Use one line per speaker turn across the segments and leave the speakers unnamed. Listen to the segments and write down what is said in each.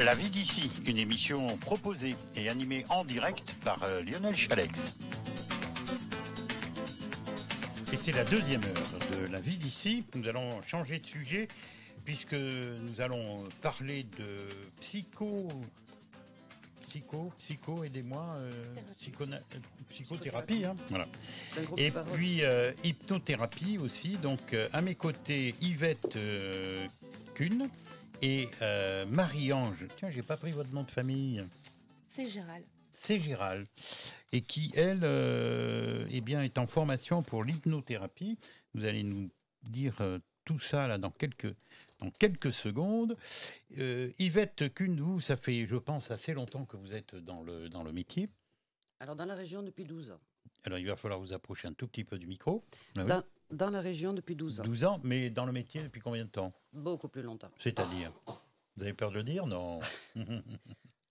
La vie d'ici, une émission proposée et animée en direct par Lionel Chalex. Et c'est la deuxième heure de La vie d'ici. Nous allons changer de sujet puisque nous allons parler de aidez-moi, psychothérapie. Hein, voilà. Et puis hypnothérapie aussi. Donc à mes côtés, Yvette Kuhn. Et Marie-Ange, tiens, j'ai pas pris votre nom de famille.
C'est Gérald.
C'est Gérald. Et qui, elle, eh bien, est en formation pour l'hypnothérapie. Vous allez nous dire tout ça là dans quelques secondes. Yvette Kuhn, vous, ça fait, je pense, assez longtemps que vous êtes dans le métier.
Alors, dans la région depuis 12 ans.
Alors, il va falloir vous approcher un tout petit peu du micro.
Dans la région depuis 12 ans.
12 ans, mais dans le métier depuis combien de temps?
Beaucoup plus longtemps.
C'est-à-dire? Vous avez peur de le dire? Non.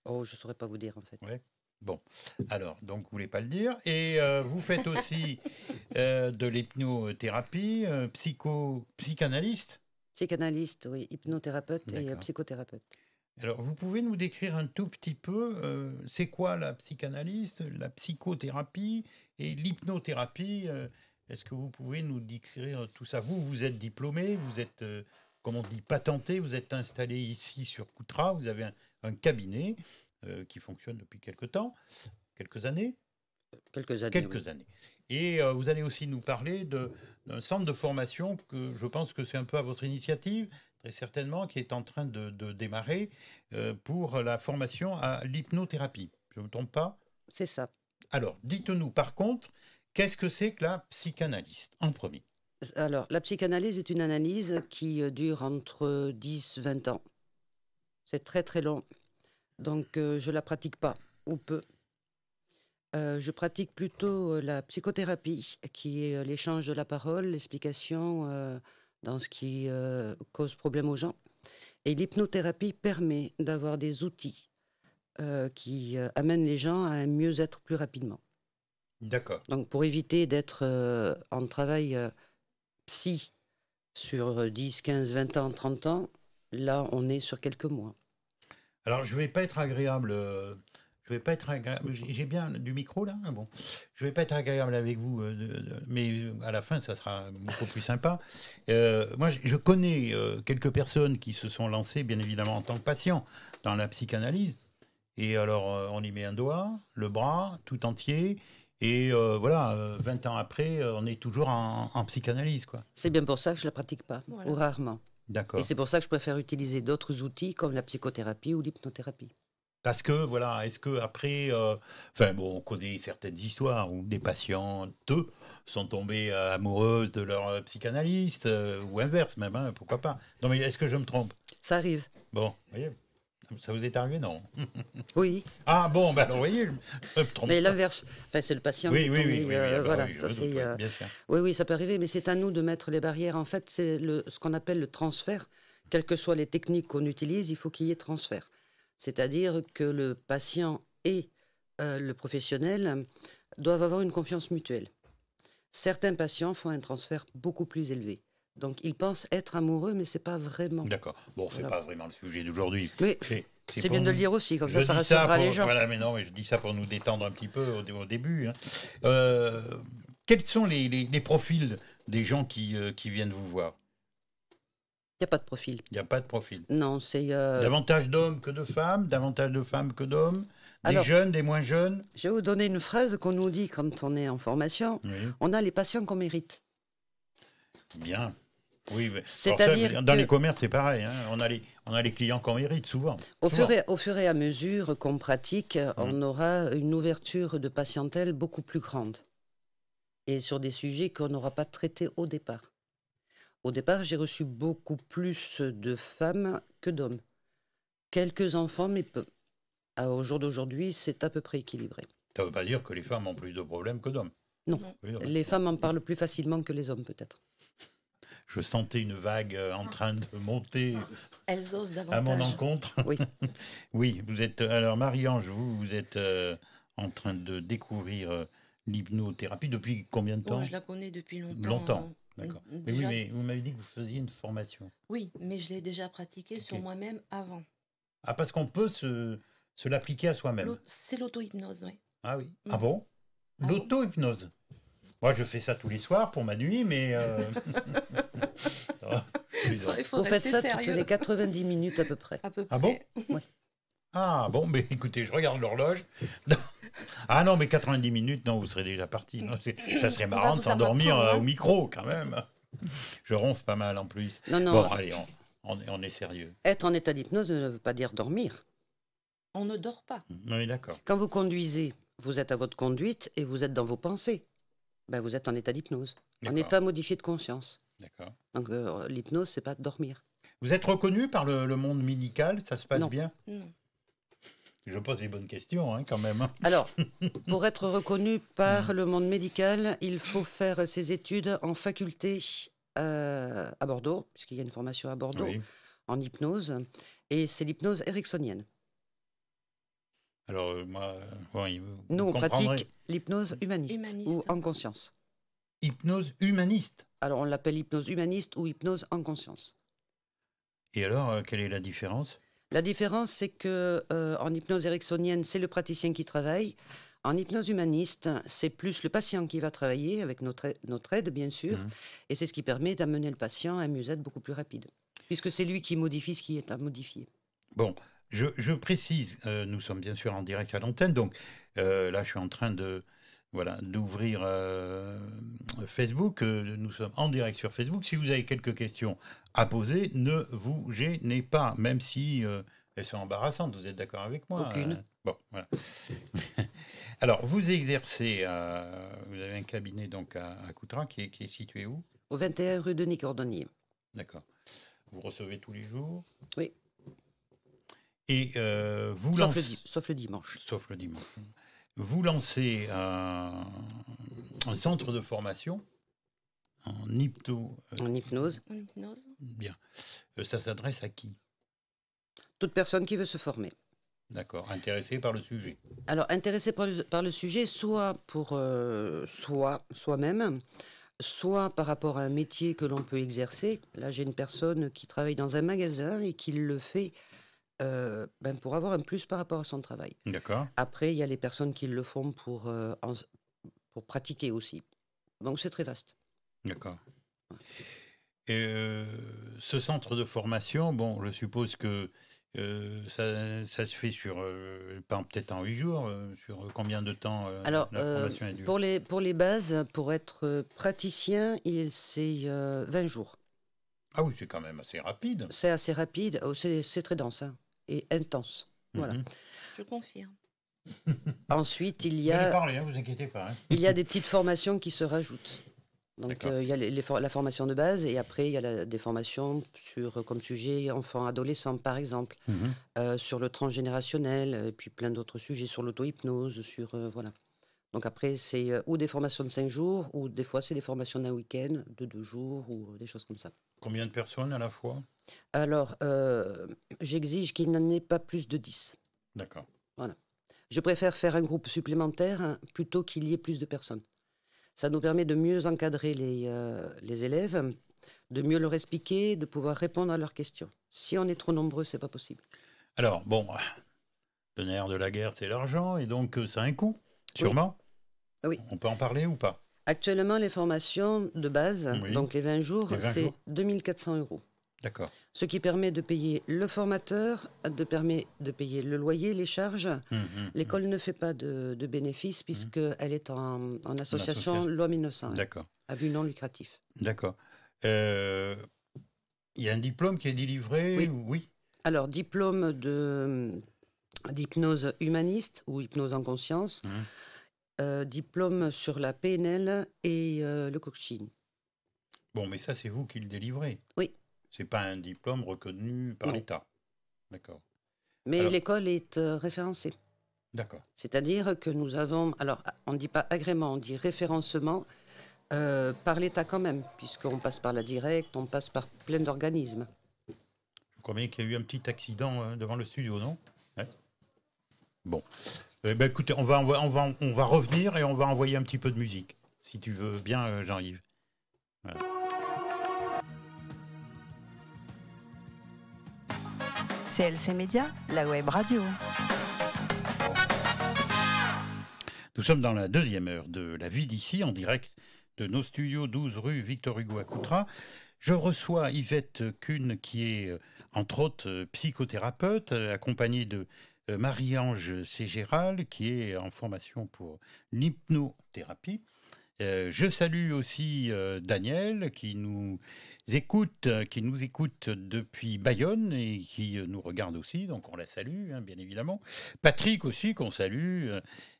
Oh, je ne saurais pas vous dire, en fait.
Ouais. Bon. Alors, donc, vous ne voulez pas le dire. Et vous faites aussi de l'hypnothérapie, psychanalyste?
Psychanalyste, oui. Hypnothérapeute et psychothérapeute.
Alors, vous pouvez nous décrire un tout petit peu, c'est quoi la psychanalyste, la psychothérapie et l'hypnothérapie? Est-ce que vous pouvez nous décrire tout ça? Vous êtes diplômé, vous êtes, comme on dit, patenté, vous êtes installé ici sur Coutras, vous avez un cabinet qui fonctionne depuis quelques années. Quelques années. Et vous allez aussi nous parler d'un centre de formation que je pense que c'est un peu à votre initiative, très certainement, qui est en train de démarrer pour la formation à l'hypnothérapie. Je ne me trompe pas?
C'est ça.
Alors, dites-nous par contre, qu'est-ce que c'est que la psychanalyste, en premier?
Alors, la psychanalyse est une analyse qui dure entre 10-20 ans. C'est très très long. Donc, je ne la pratique pas, ou peu. Je pratique plutôt la psychothérapie, qui est l'échange de la parole, l'explication dans ce qui cause problème aux gens. Et l'hypnothérapie permet d'avoir des outils qui amènent les gens à un mieux-être plus rapidement.
D'accord.
Donc, pour éviter d'être en travail psy sur 10, 15, 20 ans, 30 ans, là, on est sur quelques mois.
Alors, je ne vais pas être agréable. J'ai bien du micro, là? Bon. Je ne vais pas être agréable avec vous, mais à la fin, ça sera beaucoup plus sympa. Moi, je connais quelques personnes qui se sont lancées, bien évidemment, en tant que patients dans la psychanalyse. Et alors, on y met un doigt, le bras, tout entier. Et voilà, 20 ans après, on est toujours en psychanalyse, quoi.
C'est bien pour ça que je ne la pratique pas, ou rarement.
D'accord.
Et c'est pour ça que je préfère utiliser d'autres outils comme la psychothérapie ou l'hypnothérapie.
Parce que, voilà, est-ce qu'après, on connaît certaines histoires où des patientes sont tombées amoureuses de leur psychanalyste, ou inverse même, hein, pourquoi pas. Non, mais est-ce que je me trompe?
Ça arrive.
Bon, vous voyez, ça vous est arrivé, non?
Oui.
Ah bon, ben alors, vous voyez, je me trompe.
Mais l'inverse, enfin, c'est le patient qui
oui,
voilà.
bien sûr.
Oui, ça peut arriver, mais c'est à nous de mettre les barrières. En fait, c'est ce qu'on appelle le transfert. Quelles que soient les techniques qu'on utilise, il faut qu'il y ait transfert. C'est-à-dire que le patient et le professionnel doivent avoir une confiance mutuelle. Certains patients font un transfert beaucoup plus élevé. Donc, ils pensent être amoureux, mais ce n'est pas vraiment.
D'accord. Bon, ce n'est pas vraiment le sujet d'aujourd'hui.
Mais c'est bien de le dire aussi, comme ça rassurera les gens.
Voilà, mais non, mais je dis ça pour nous détendre un petit peu au début. Hein. Quels sont les profils des gens qui viennent vous voir?
Il n'y a pas de profil.
Il n'y a pas de profil.
Non, c'est...
Davantage d'hommes que de femmes, davantage de femmes que d'hommes, des jeunes, des moins jeunes.
Je vais vous donner une phrase qu'on nous dit quand on est en formation. Oui. On a les patients qu'on mérite.
Bien. Oui,
c'est-à-dire
dans les commerces, c'est pareil. Hein. On a les clients qu'on mérite, souvent.
Au fur et à mesure qu'on pratique, on aura une ouverture de patientèle beaucoup plus grande. Et sur des sujets qu'on n'aura pas traités au départ. Au départ, j'ai reçu beaucoup plus de femmes que d'hommes. Quelques enfants, mais peu. Au jour d'aujourd'hui, c'est à peu près équilibré.
Ça ne veut pas dire que les femmes ont plus de problèmes que d'hommes.
Non. Les femmes en parlent plus facilement que les hommes, peut-être.
Je sentais une vague en train de monter.
Elles osent davantage.
À mon encontre.
Oui.
Oui, vous êtes... Alors, Marie-Ange, vous êtes en train de découvrir l'hypnothérapie depuis combien de temps?
Je la connais depuis longtemps.
Longtemps. D'accord. Mais
Déjà-
oui, mais vous m'avez dit que vous faisiez une formation.
Oui, mais je l'ai déjà pratiqué sur
Ok.
moi-même avant.
Ah, parce qu'on peut se l'appliquer à soi-même.
C'est l'auto-hypnose, oui.
Ah oui.
Mm.
Ah bon?
Ah bon.
L'auto-hypnose. Moi, je fais ça tous les soirs pour ma nuit, mais... tous les ans.
Il faut
Vous faites
rester
ça
sérieux.
toutes les 90 minutes à peu près.
À peu
Ah
près.
Ah bon, mais écoutez, je regarde l'horloge. Ah non, mais 90 minutes, non, vous serez déjà parti. Non, ça serait
On va
marrant de
vous
s'endormir
apprendre, hein.
au micro, quand même. Je ronfle pas mal en plus.
Non, non,
Bon, allez, on est sérieux.
être en état d'hypnose ne veut pas dire dormir.
On ne dort pas.
Oui, d'accord.
Quand vous conduisez, vous êtes à votre conduite et vous êtes dans vos pensées. Ben, vous êtes en état d'hypnose, en
D'accord.
état modifié de conscience.
D'accord.
Donc l'hypnose, c'est pas dormir.
Vous êtes reconnu par le monde médical, ça se passe
Non.
bien?
Non.
Je pose les bonnes questions, hein, quand même.
Alors, pour être reconnu par le monde médical, il faut faire ses études en faculté à Bordeaux, puisqu'il y a une formation à Bordeaux,
Oui.
en hypnose, et c'est l'hypnose ericksonienne.
Alors, moi, oui, vous
Nous, on
comprendrez.
pratique l'hypnose humaniste,
Humaniste.
ou en conscience.
Hypnose humaniste.
Alors, on l'appelle hypnose humaniste ou hypnose en conscience.
Et alors, quelle est la différence?
La différence, c'est que en hypnose ericksonienne, c'est le praticien qui travaille. En hypnose humaniste, c'est plus le patient qui va travailler, avec notre aide, bien sûr.
Mhm.
Et c'est ce qui permet d'amener le patient à un mieux-être beaucoup plus rapide. Puisque c'est lui qui modifie ce qui est à modifier.
Bon, je précise, nous sommes bien sûr en direct à l'antenne, donc là, je suis en train d'ouvrir Facebook. Nous sommes en direct sur Facebook. Si vous avez quelques questions à poser, ne vous gênez pas, même si elles sont embarrassantes. Vous êtes d'accord avec moi?
Aucune.
Bon, voilà. Alors, vous exercez, vous avez un cabinet donc à Coutras qui est situé où?
Au 21 rue Denis Cordonnier.
D'accord. Vous recevez tous les jours?
Oui.
Et vous
Sauf
lancez...
sauf le dimanche.
Sauf le dimanche. Vous lancez un centre de formation en
En hypnose.
En hypnose.
bien. Ça s'adresse à qui?
Toute personne qui veut se former.
D'accord. Intéressé par le sujet.
Alors, intéressé par le sujet, soit pour soi-même, soit par rapport à un métier que l'on peut exercer. Là, j'ai une personne qui travaille dans un magasin et qui le fait pour avoir un plus par rapport à son travail.
D'accord.
Après, il y a les personnes qui le font pour pratiquer aussi. Donc, c'est très vaste.
D'accord. Et ce centre de formation, bon, je suppose que ça se fait sur, peut-être en 8 jours, sur combien de temps
Alors,
la formation est dure?
pour les bases, pour être praticien, c'est 20 jours.
Ah oui, c'est quand même assez rapide.
C'est assez rapide, c'est très dense hein, et intense. Voilà.
Mhm.
Je confirme.
Ensuite, il y
Vous allez
a
parler, hein, vous inquiétez pas. Hein.
il y a des petites formations qui se rajoutent. Donc,
D'accord.
il y a la formation de base et après, il y a des formations sur, comme sujet enfant-adolescent, par exemple,
Mhm.
sur le transgénérationnel, et puis plein d'autres sujets, sur l'auto-hypnose, sur... voilà. Donc après, c'est ou des formations de 5 jours, ou des fois, c'est des formations d'un week-end, de 2 jours, ou des choses comme ça.
Combien de personnes à la fois?
Alors, j'exige qu'il n'en ait pas plus de 10.
D'accord.
Je préfère faire un groupe supplémentaire hein, plutôt qu'il y ait plus de personnes. Ça nous permet de mieux encadrer les élèves, de mieux leur expliquer, de pouvoir répondre à leurs questions. Si on est trop nombreux, c'est pas possible.
Alors, bon, le nerf de la guerre, c'est l'argent, et donc ça a un coût, sûrement.
Oui.
On peut en parler ou pas?
Actuellement, les formations de base,
Oui.
donc les 20 jours,
Les 20
c'est
jours.
2400 €.
D'accord.
Ce qui permet de payer le formateur, de payer le loyer, les charges. L'école ne fait pas de bénéfices puisqu'elle est en association loi 1901,
D'accord.
à but non lucratif.
D'accord. Il y a un diplôme qui est délivré?
Oui.
Oui.
Alors, diplôme d'hypnose humaniste ou hypnose en conscience, diplôme sur la PNL et le coaching.
Bon, mais ça, c'est vous qui le délivrez.
Oui.
C'est pas un diplôme reconnu par
Non.
l'État. D'accord.
Mais
Alors-
l'école est référencée.
D'accord.
C'est-à-dire que nous avons, alors on ne dit pas agrément, on dit référencement par l'État quand même, puisqu'on passe par la directe, on passe par plein d'organismes.
Je crois bien qu'il y a eu un petit accident devant le studio, non? Ouais. Bon. Eh ben, écoutez, on va revenir et on va envoyer un petit peu de musique, si tu veux bien, Jean-Yves. Voilà.
CLC Média, la web radio.
Nous sommes dans la deuxième heure de La Vie d'ici, en direct de nos studios 12 rue Victor Hugo à Coutras. Je reçois Yvette Kuhn, qui est, entre autres, psychothérapeute, accompagnée de Marie-Ange Ségéral, qui est en formation pour l'hypnothérapie. Je salue aussi Daniel, qui nous écoute depuis Bayonne et qui nous regarde aussi, donc on la salue, hein, bien évidemment. Patrick aussi, qu'on salue,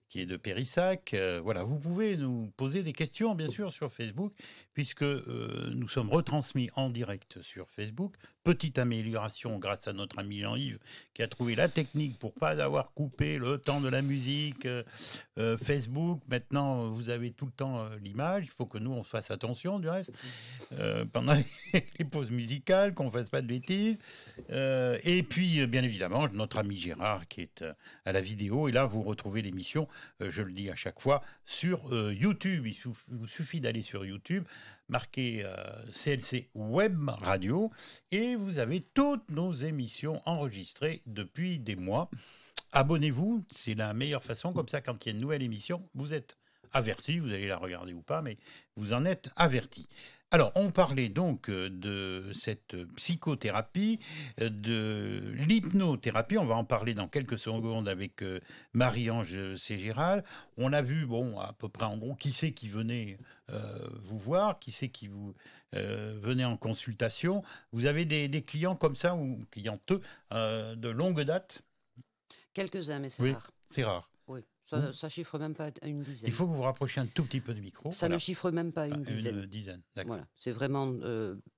qui est de Périssac. Voilà, vous pouvez nous poser des questions, bien sûr, sur Facebook, puisque nous sommes retransmis en direct sur Facebook. Petite amélioration grâce à notre ami Jean-Yves, qui a trouvé la technique pour ne pas avoir coupé le temps de la musique. Facebook, maintenant, vous avez tout le temps l'image. Il faut que nous, on fasse attention, du reste, pendant les pauses musicales, qu'on ne fasse pas de bêtises. Et puis, bien évidemment, notre ami Gérard, qui est à la vidéo. Et là, vous retrouvez l'émission, je le dis à chaque fois, sur YouTube. Il vous suffit d'aller sur YouTube, marquer CLC Web Radio, et vous avez toutes nos émissions enregistrées depuis des mois. Abonnez-vous, c'est la meilleure façon. Comme ça, quand il y a une nouvelle émission, vous êtes avertis. Vous allez la regarder ou pas, mais vous en êtes avertis. Alors, on parlait donc de cette psychothérapie, de l'hypnothérapie. On va en parler dans quelques secondes avec Marie-Ange Ségéral. On a vu, bon, à peu près en gros, qui c'est qui venait vous voir, qui c'est qui vous venait en consultation. Vous avez des clients comme ça, ou clientes de longue date?
Quelques-uns, mais c'est
Oui,
rare.
c'est rare.
Oui, ça chiffre même pas à une dizaine.
Il faut que vous vous rapprochiez un tout petit peu du micro.
Ça ne chiffre même pas une dizaine.
Une dizaine, d'accord.
Voilà, c'est vraiment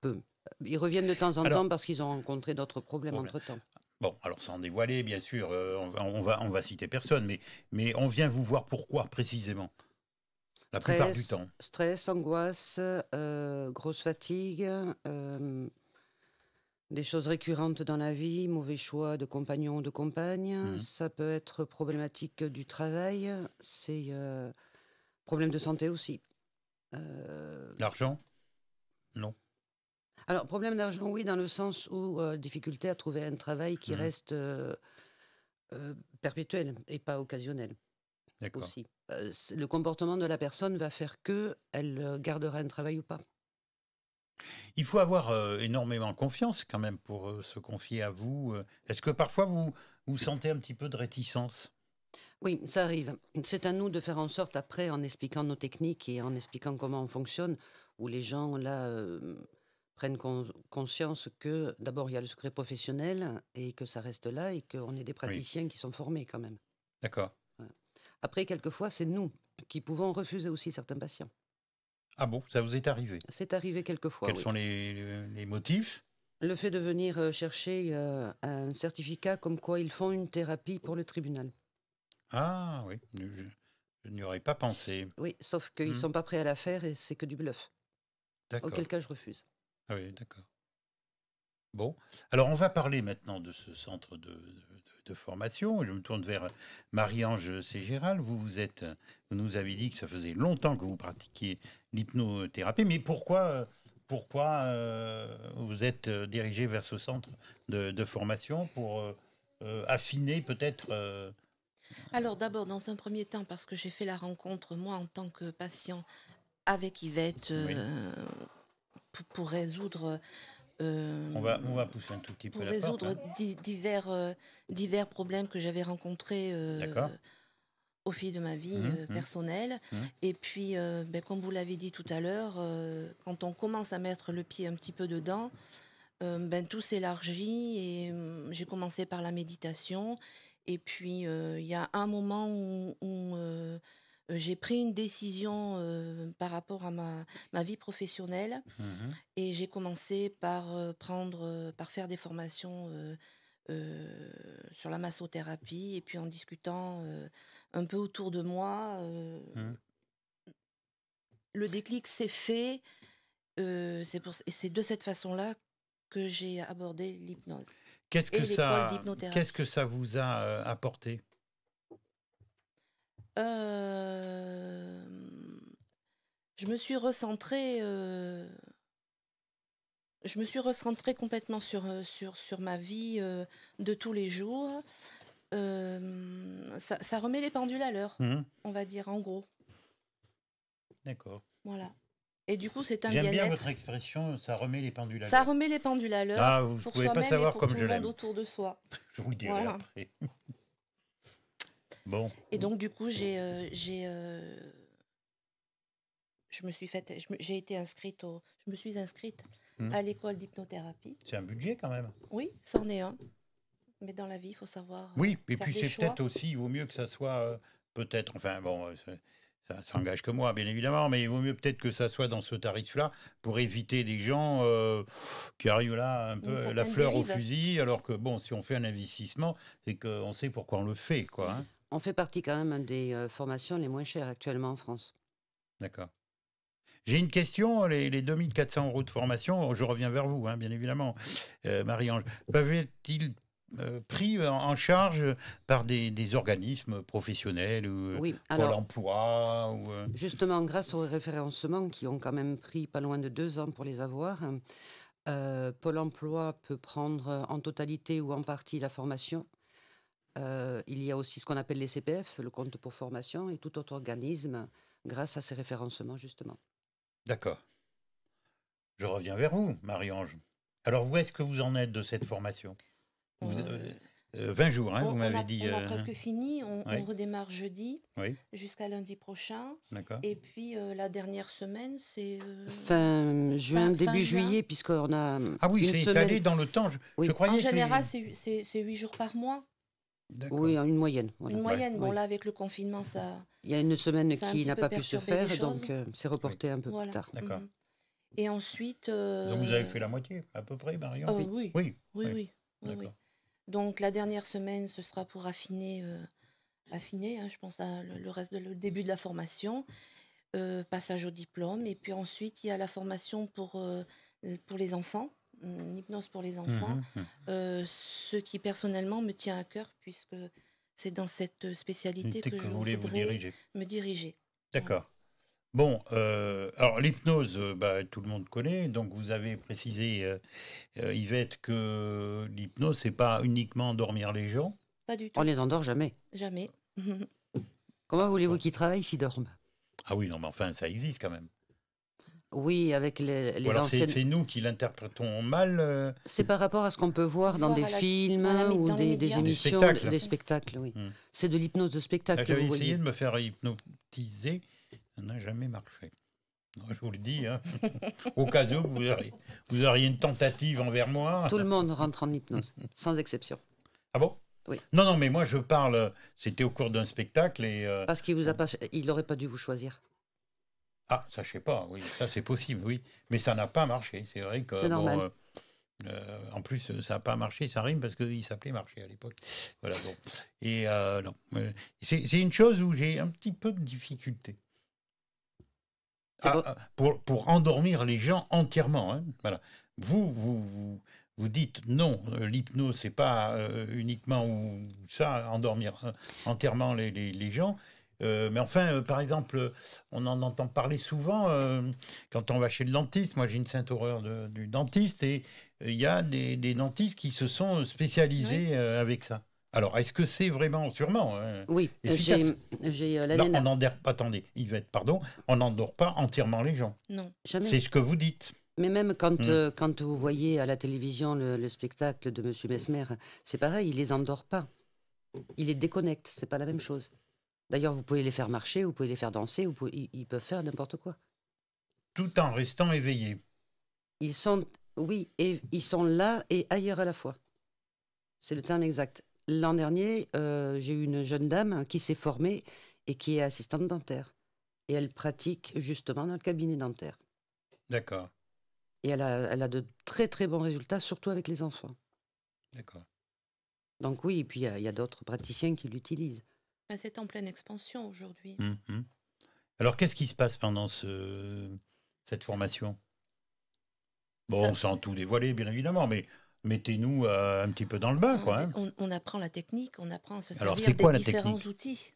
peu. Ils reviennent de temps en temps parce qu'ils ont rencontré d'autres problèmes entre-temps.
Bon, alors sans dévoiler, bien sûr, on va citer personne, mais on vient vous voir pourquoi précisément? La plupart du temps.
Stress, angoisse, grosse fatigue, des choses récurrentes dans la vie, mauvais choix de compagnon ou de compagne. Ça peut être problématique du travail, c'est problème de santé aussi.
L'argent? Non.
Alors, problème d'argent, oui, dans le sens où difficulté à trouver un travail qui reste perpétuel et pas occasionnel.
D'accord.
Aussi. Le comportement de la personne va faire qu'elle gardera un travail ou pas.
Il faut avoir énormément confiance quand même pour se confier à vous. Est-ce que parfois vous sentez un petit peu de réticence?
Oui, ça arrive. C'est à nous de faire en sorte, après, en expliquant nos techniques et en expliquant comment on fonctionne, où les gens, là, prennent conscience que, d'abord, il y a le secret professionnel et que ça reste là et qu'on est des praticiens qui sont formés quand même.
D'accord.
Voilà. Après, quelquefois, c'est nous qui pouvons refuser aussi certains patients.
Ah bon, ça vous est arrivé?
C'est arrivé quelquefois,
Quels sont les motifs?
Le fait de venir chercher un certificat comme quoi ils font une thérapie pour le tribunal.
Ah oui, je n'y aurais pas pensé.
Oui, sauf qu'ils ne sont pas prêts à la faire et c'est que du bluff.
D'accord.
Auquel cas, je refuse.
Ah oui, d'accord. Bon, alors on va parler maintenant de ce centre de formation. Je me tourne vers Marie-Ange Ségéral. Vous nous avez dit que ça faisait longtemps que vous pratiquiez l'hypnothérapie, mais pourquoi vous êtes dirigé vers ce centre de formation pour affiner peut-être
Alors d'abord, dans un premier temps, parce que j'ai fait la rencontre, moi, en tant que patient, avec Yvette, pour résoudre...
on va pousser un tout petit peu
pour
la porte.
résoudre divers problèmes que j'avais rencontrés au fil de ma vie personnelle. Et puis, comme vous l'avez dit tout à l'heure, quand on commence à mettre le pied un petit peu dedans, tout s'élargit et j'ai commencé par la méditation. Et puis, il y a un moment où j'ai pris une décision par rapport à ma vie professionnelle et j'ai commencé par faire des formations sur la massothérapie et puis en discutant un peu autour de moi, le déclic s'est fait. C'est de cette façon-là que j'ai abordé l'hypnose.
Qu'est-ce que ça vous a apporté?
Je me suis recentrée je me suis recentrée complètement sur ma vie de tous les jours. Ça remet les pendules à l'heure, on va dire, en gros.
D'accord.
Voilà. Et du coup, c'est un
bien-être. J'aime bien
bien-être.
votre expression, ça remet les pendules à l'heure.
Ça remet les pendules à l'heure.
Ah, vous ne
pour
pouvez pas
soi-même
savoir
et pour
comme
tout
je
le monde
l'aime.
autour de soi.
Je vous le dirai
Voilà.
après. Bon.
Et donc, du coup, j'ai été inscrite je me suis inscrite à l'école d'hypnothérapie.
C'est un budget quand même.
Oui, c'en est un. Mais dans la vie, il faut savoir.
Oui, et
faire
puis
des
c'est
choix.
peut-être aussi, il vaut mieux que ça soit peut-être, enfin bon, ça s'engage que moi, bien évidemment, mais il vaut mieux peut-être que ça soit dans ce tarif-là pour éviter des gens qui arrivent là un peu la fleur au fusil, alors que bon, si on fait un investissement, c'est qu'on sait pourquoi on le fait, quoi. Hein.
On fait partie quand même des formations les moins chères actuellement en France.
D'accord. J'ai une question, les 2400 € de formation, je reviens vers vous, hein, bien évidemment, Marie-Ange. Peuvent-ils pris en charge par des organismes professionnels ou
oui,
Pôle emploi ou,
Justement, grâce au référencement qui ont quand même pris pas loin de 2 ans pour les avoir, Pôle emploi peut prendre en totalité ou en partie la formation. Il y a aussi ce qu'on appelle les CPF, le compte pour formation, et tout autre organisme grâce à ces référencements, justement.
D'accord. Je reviens vers vous, Marie-Ange. Alors, où est-ce que vous en êtes de cette formation 20 jours, hein, vous m'avez dit.
On a presque fini. On redémarre jeudi jusqu'à lundi prochain.
D'accord.
Et puis, la dernière semaine, c'est...
fin juin, début juillet, puisqu'on a...
Ah oui, c'est étalé dans le temps. Je croyais
en général, c'est 8 jours par mois.
Oui, une moyenne. Voilà.
Une moyenne. Bon, là, avec le confinement, ça...
Il y a une semaine qui n'a pas pu se faire, donc c'est reporté un peu plus tard.
D'accord.
Et ensuite...
Donc vous avez fait la moitié, à peu près, Marion?
Oui. Donc la dernière semaine, ce sera pour affiner, je pense, le reste le début de la formation, passage au diplôme. Et puis ensuite, il y a la formation pour les enfants, l'hypnose pour les enfants, ce qui personnellement me tient à cœur, puisque c'est dans cette spécialité que je voudrais me diriger.
D'accord. Bon, alors l'hypnose, tout le monde connaît, donc vous avez précisé, Yvette, que l'hypnose, c'est pas uniquement endormir les gens.
Pas du tout.
On les endort jamais.
Jamais.
Comment voulez-vous qu'ils travaillent s'ils dorment?
Ah oui, non, mais enfin, ça existe quand même.
Oui, avec les
alors
anciennes...
c'est nous qui l'interprétons mal.
C'est par rapport à ce qu'on peut voir dans des films ou des émissions, des spectacles, oui. C'est de l'hypnose de spectacle.
J'avais essayé de me faire hypnotiser, ça n'a jamais marché. Je vous le dis, hein. Au cas où vous auriez une tentative envers moi.
Tout le monde rentre en hypnose, sans exception.
Ah bon?
Oui.
Non, mais moi je parle, c'était au cours d'un spectacle et...
Parce qu'il n'aurait pas dû vous choisir.
Ah, ça je sais pas, oui, ça c'est possible, oui. Mais ça n'a pas marché, c'est vrai que...
C'est normal.
En plus, ça n'a pas marché, ça rime parce qu'il s'appelait Marché à l'époque. Voilà, bon. Et non, c'est une chose où j'ai un petit peu de difficulté. Pour endormir les gens entièrement. Hein, voilà. Vous dites non, l'hypnose, c'est pas uniquement ça, endormir entièrement les gens. Mais enfin, par exemple, on en entend parler souvent quand on va chez le dentiste. Moi, j'ai une sainte horreur du dentiste et il y a des dentistes qui se sont spécialisés avec ça. Alors, est-ce que c'est vraiment, sûrement,
oui,
efficace?
Non,
on n'endort pas, attendez, Yvette, pardon, on n'endort pas entièrement les gens.
Non,
jamais.
C'est ce que vous dites.
Mais même quand vous voyez à la télévision le spectacle de M. Mesmer, c'est pareil, il les endort pas. Il les déconnecte, c'est pas la même chose. D'ailleurs, vous pouvez les faire marcher, vous pouvez les faire danser, ils peuvent faire n'importe quoi.
Tout en restant éveillés.
Ils sont là et ailleurs à la fois. C'est le terme exact. L'an dernier, j'ai eu une jeune dame qui s'est formée et qui est assistante dentaire. Et elle pratique justement dans le cabinet dentaire.
D'accord.
Et elle a de très très bons résultats, surtout avec les enfants.
D'accord.
Donc oui, et puis il y a d'autres praticiens qui l'utilisent.
C'est en pleine expansion aujourd'hui.
Alors, qu'est-ce qui se passe pendant cette formation? Bon, sans tout dévoiler, bien évidemment, mais mettez-nous un petit peu dans le bain, quoi. Hein.
On apprend la technique, on apprend à se
Alors,
servir des différents outils.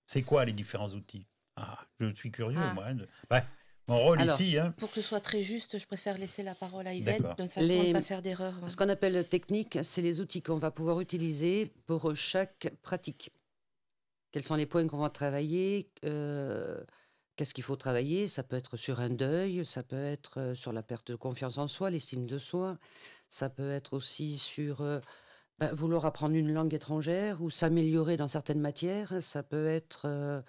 C'est quoi les différents outils? Ah, je suis curieux, moi. Mon rôle ici... Hein.
Pour que ce soit très juste, je préfère laisser la parole à Yvette, de façon à ne pas faire d'erreur.
Ce qu'on appelle technique, c'est les outils qu'on va pouvoir utiliser pour chaque pratique. Quels sont les points qu'on va travailler, qu'est-ce qu'il faut travailler. Ça peut être sur un deuil, ça peut être sur la perte de confiance en soi, l'estime de soi. Ça peut être aussi sur vouloir apprendre une langue étrangère ou s'améliorer dans certaines matières. Ça peut être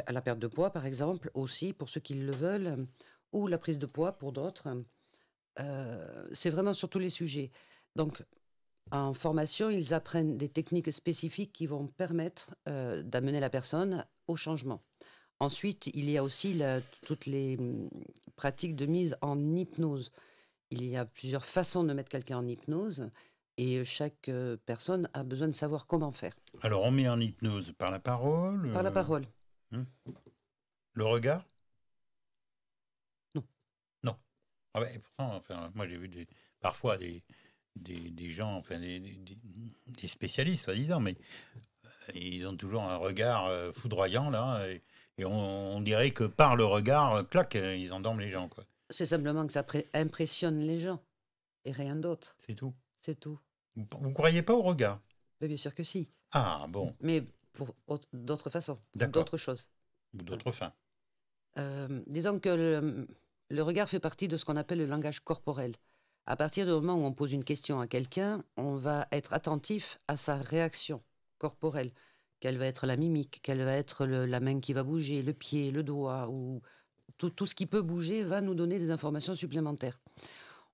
la perte de poids, par exemple, aussi pour ceux qui le veulent, ou la prise de poids pour d'autres. C'est vraiment sur tous les sujets. Donc, en formation, ils apprennent des techniques spécifiques qui vont permettre d'amener la personne au changement. Ensuite, il y a aussi toutes les pratiques de mise en hypnose. Il y a plusieurs façons de mettre quelqu'un en hypnose et chaque personne a besoin de savoir comment faire.
Alors, on met en hypnose par la parole
Par la parole.
Le regard?
Non.
Non. Ah ben, pourtant, moi j'ai vu parfois des gens, des spécialistes, soi-disant, mais ils ont toujours un regard foudroyant, là, et on dirait que par le regard, clac, ils endorment les gens, quoi.
C'est simplement que ça impressionne les gens, et rien d'autre.
C'est tout?
C'est tout.
Vous ne croyez pas au regard?
Mais bien sûr que si.
Ah, bon.
Mais pour d'autres façons, d'autres choses.
Ou d'autres fins.
Disons que le regard fait partie de ce qu'on appelle le langage corporel. À partir du moment où on pose une question à quelqu'un, on va être attentif à sa réaction corporelle. Quelle va être la mimique, quelle va être la main qui va bouger, le pied, le doigt, ou tout ce qui peut bouger va nous donner des informations supplémentaires.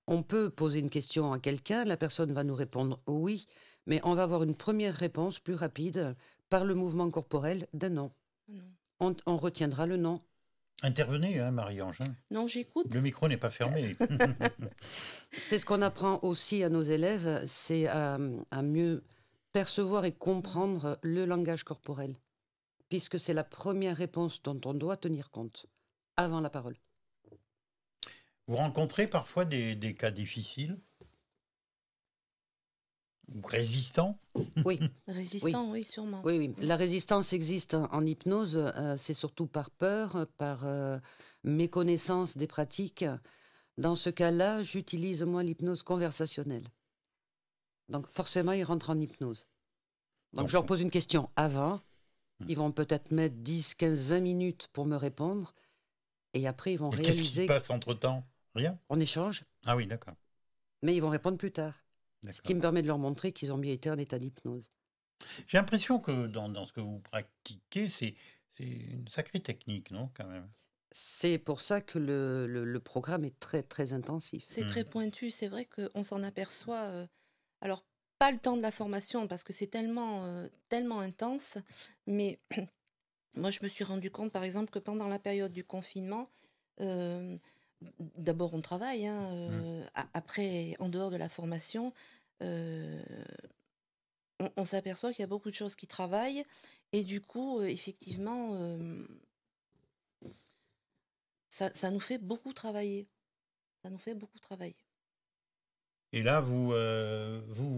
On peut poser une question à quelqu'un, la personne va nous répondre oui, mais on va avoir une première réponse plus rapide par le mouvement corporel d'un non. On retiendra le non.
Intervenez, hein, Marie-Ange.
Non, j'écoute.
Le micro n'est pas fermé.
C'est ce qu'on apprend aussi à nos élèves, c'est à mieux percevoir et comprendre le langage corporel, puisque c'est la première réponse dont on doit tenir compte, avant la parole.
Vous rencontrez parfois des cas difficiles? Ou résistants?
Oui.
Résistants, oui, sûrement.
Oui. La résistance existe en hypnose, c'est surtout par peur, par méconnaissance des pratiques. Dans ce cas-là, j'utilise moi l'hypnose conversationnelle. Donc forcément, ils rentrent en hypnose. Donc je leur pose une question avant. Ils vont peut-être mettre 10, 15, 20 minutes pour me répondre. Et après, ils vont réaliser...
Qu'est-ce qui se passe entre-temps? Rien?
On échange.
Ah oui, d'accord.
Mais ils vont répondre plus tard. Ce qui me permet de leur montrer qu'ils ont bien été en état d'hypnose.
J'ai l'impression que dans ce que vous pratiquez, c'est une sacrée technique, non, quand même?
C'est pour ça que le programme est très, très intensif.
C'est très pointu. C'est vrai qu'on s'en aperçoit... alors, pas le temps de la formation, parce que c'est tellement intense, mais moi, je me suis rendu compte, par exemple, que pendant la période du confinement... d'abord, on travaille. Après, en dehors de la formation, on s'aperçoit qu'il y a beaucoup de choses qui travaillent. Et du coup, effectivement, ça nous fait beaucoup travailler. Ça nous fait beaucoup travailler.
Et là, vous